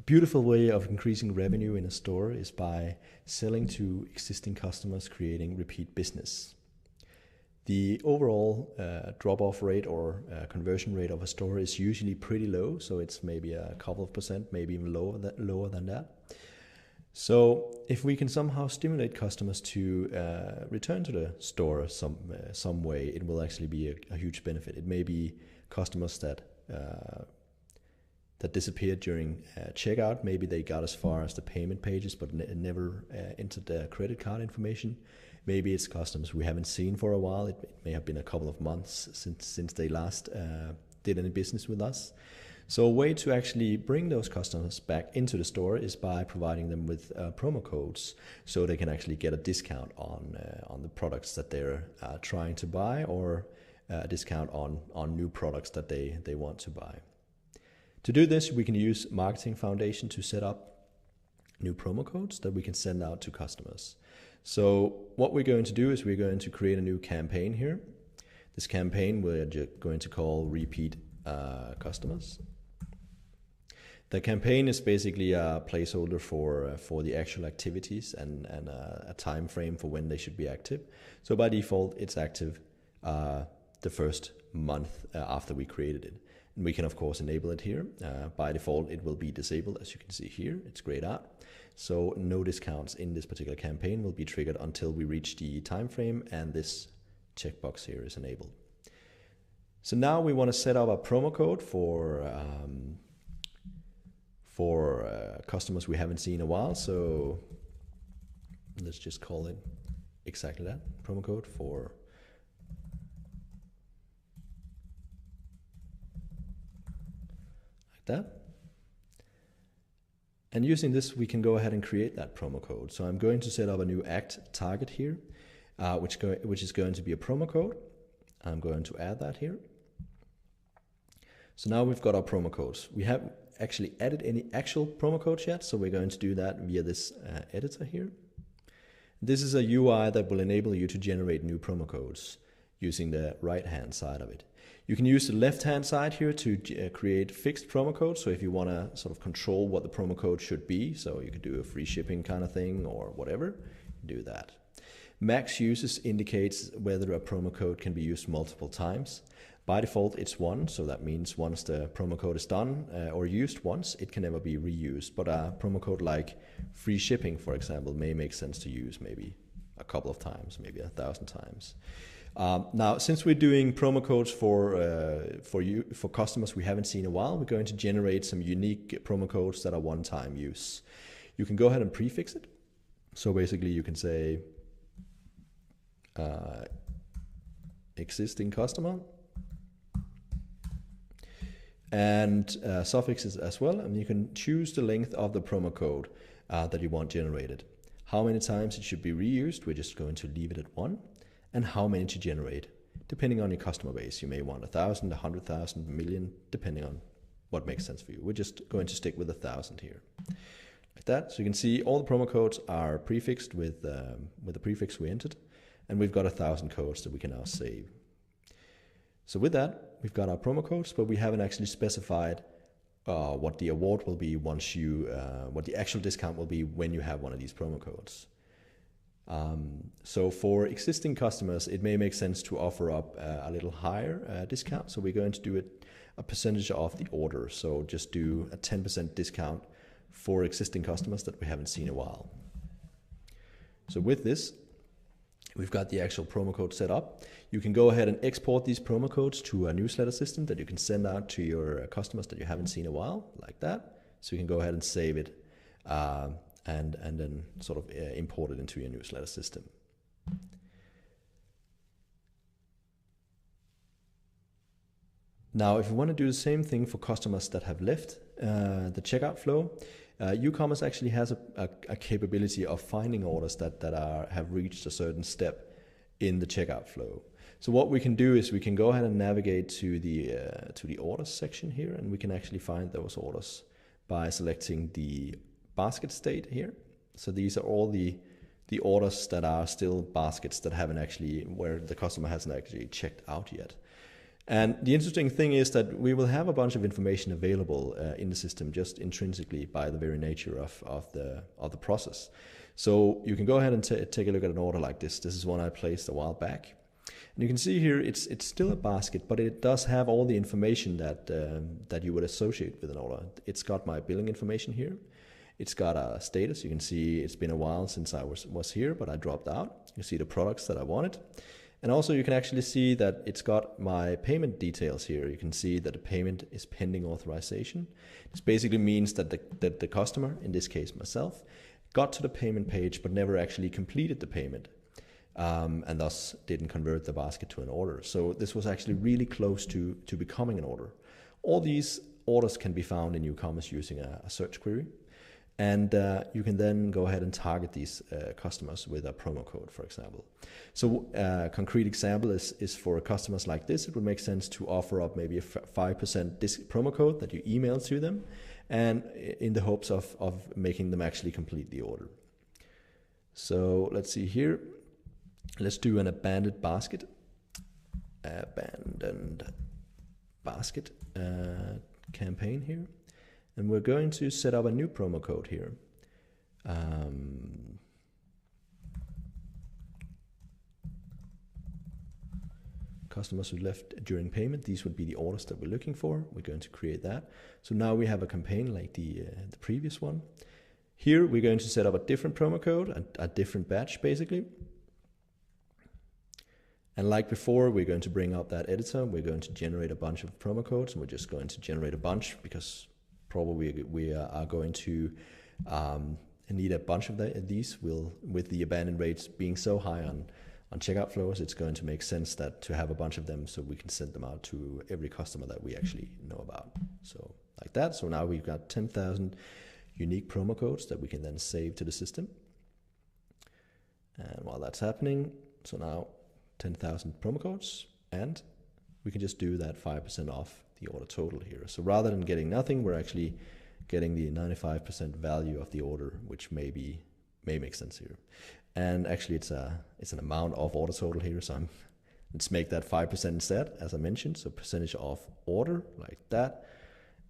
beautiful way of increasing revenue in a store is by selling to existing customers, creating repeat business. The overall drop-off rate or conversion rate of a store is usually pretty low, so it's maybe a couple of percent, maybe even lower than that. So if we can somehow stimulate customers to return to the store some way, it will actually be a huge benefit. It may be customers that disappeared during checkout. Maybe they got as far as the payment pages but never entered their credit card information. Maybe it's customers we haven't seen for a while. It may have been a couple of months since they last did any business with us. So a way to actually bring those customers back into the store is by providing them with promo codes, so they can actually get a discount on the products that they're trying to buy, or a discount on new products that they want to buy. To do this, we can use Marketing Foundation to set up new promo codes that we can send out to customers. So what we're going to do is we're going to create a new campaign here. This campaign we're going to call Repeat Customers. The campaign is basically a placeholder for the actual activities and a time frame for when they should be active. So by default, it's active the first month after we created it. And we can, of course, enable it here. By default, it will be disabled, as you can see here. It's grayed out. So no discounts in this particular campaign will be triggered until we reach the time frame and this checkbox here is enabled. So now we want to set up a promo code for customers we haven't seen in a while. So let's just call it exactly that, promo code for that. And using this, we can go ahead and create that promo code. So I'm going to set up a new act target here, which is going to be a promo code. I'm going to add that here. So now we've got our promo codes. We haven't actually added any actual promo codes yet, so we're going to do that via this editor here. This is a UI that will enable you to generate new promo codes using the right-hand side of it. You can use the left-hand side here to create fixed promo codes. So if you want to sort of control what the promo code should be, so you could do a free shipping kind of thing or whatever, do that. Max uses indicates whether a promo code can be used multiple times. By default, it's one, so that means once the promo code is done or used once, it can never be reused. But a promo code like free shipping, for example, may make sense to use maybe a couple of times, maybe 1,000 times. Now, since we're doing promo codes for customers we haven't seen in a while, we're going to generate some unique promo codes that are one-time use. You can go ahead and prefix it. So basically, you can say existing customer and suffixes as well, and you can choose the length of the promo code that you want generated. How many times it should be reused, we're just going to leave it at 1. And how many to generate, depending on your customer base. You may want 1,000, 100,000, 1,000,000, depending on what makes sense for you. We're just going to stick with 1,000 here, like that. So you can see all the promo codes are prefixed with the prefix we entered, and we've got 1,000 codes that we can now save. So with that, we've got our promo codes, but we haven't actually specified what the award will be once you, what the actual discount will be when you have one of these promo codes. So for existing customers, it may make sense to offer up a little higher discount. So we're going to do it a percentage of the order. So just do a 10% discount for existing customers that we haven't seen in a while. So with this, we've got the actual promo code set up. You can go ahead and export these promo codes to a newsletter system that you can send out to your customers that you haven't seen in a while, like that. So you can go ahead and save it. And then sort of import it into your newsletter system. Now, if you want to do the same thing for customers that have left the checkout flow, uCommerce actually has a capability of finding orders that have reached a certain step in the checkout flow. So what we can do is we can go ahead and navigate to the orders section here, and we can actually find those orders by selecting the basket state here. So these are all the orders that are still baskets that haven't actually, where the customer hasn't actually checked out yet. And the interesting thing is that we will have a bunch of information available in the system just intrinsically by the very nature of the process. So you can go ahead and take a look at an order like this. This is one I placed a while back. And you can see here it's still a basket, but it does have all the information that you would associate with an order. It's got my billing information here. It's got a status. You can see it's been a while since I was here, but I dropped out. You see the products that I wanted. And also you can actually see that it's got my payment details here. You can see that the payment is pending authorization. This basically means that the customer, in this case myself, got to the payment page but never actually completed the payment, and thus didn't convert the basket to an order. So this was actually really close to becoming an order. All these orders can be found in uCommerce using a search query. And you can then go ahead and target these customers with a promo code, for example. So a concrete example is for customers like this, it would make sense to offer up maybe a 5% promo code that you email to them, and in the hopes of making them actually complete the order. So let's see here. Let's do an abandoned basket. Campaign here. And we're going to set up a new promo code here. Customers who left during payment, these would be the orders that we're looking for. We're going to create that. So now we have a campaign like the previous one. Here we're going to set up a different promo code, a different batch basically. And like before, we're going to bring up that editor. We're going to generate a bunch of promo codes, and we're just going to generate a bunch because probably we are going to need a bunch of these. With the abandon rates being so high on checkout flows, it's going to make sense that to have a bunch of them so we can send them out to every customer that we actually know about. So like that. So now we've got 10,000 unique promo codes that we can then save to the system. And while that's happening, so now 10,000 promo codes, and we can just do that 5% off the order total here. So rather than getting nothing, we're actually getting the 95% value of the order, which may make sense here. And actually it's an amount of order total here, so let's make that 5% instead, as I mentioned. So percentage of order like that,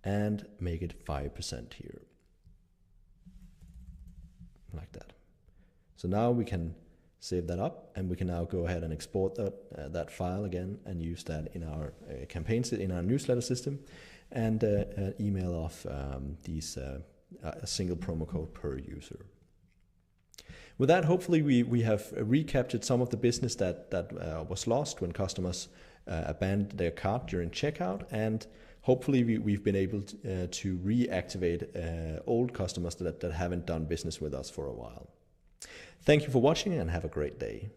and make it 5% here, like that. So now we can save that up, and we can now go ahead and export that file again and use that in our campaigns, in our newsletter system, and email off a single promo code per user. With that, hopefully we have recaptured some of the business that was lost when customers abandoned their cart during checkout, and hopefully we've been able to reactivate old customers that haven't done business with us for a while. Thank you for watching, and have a great day.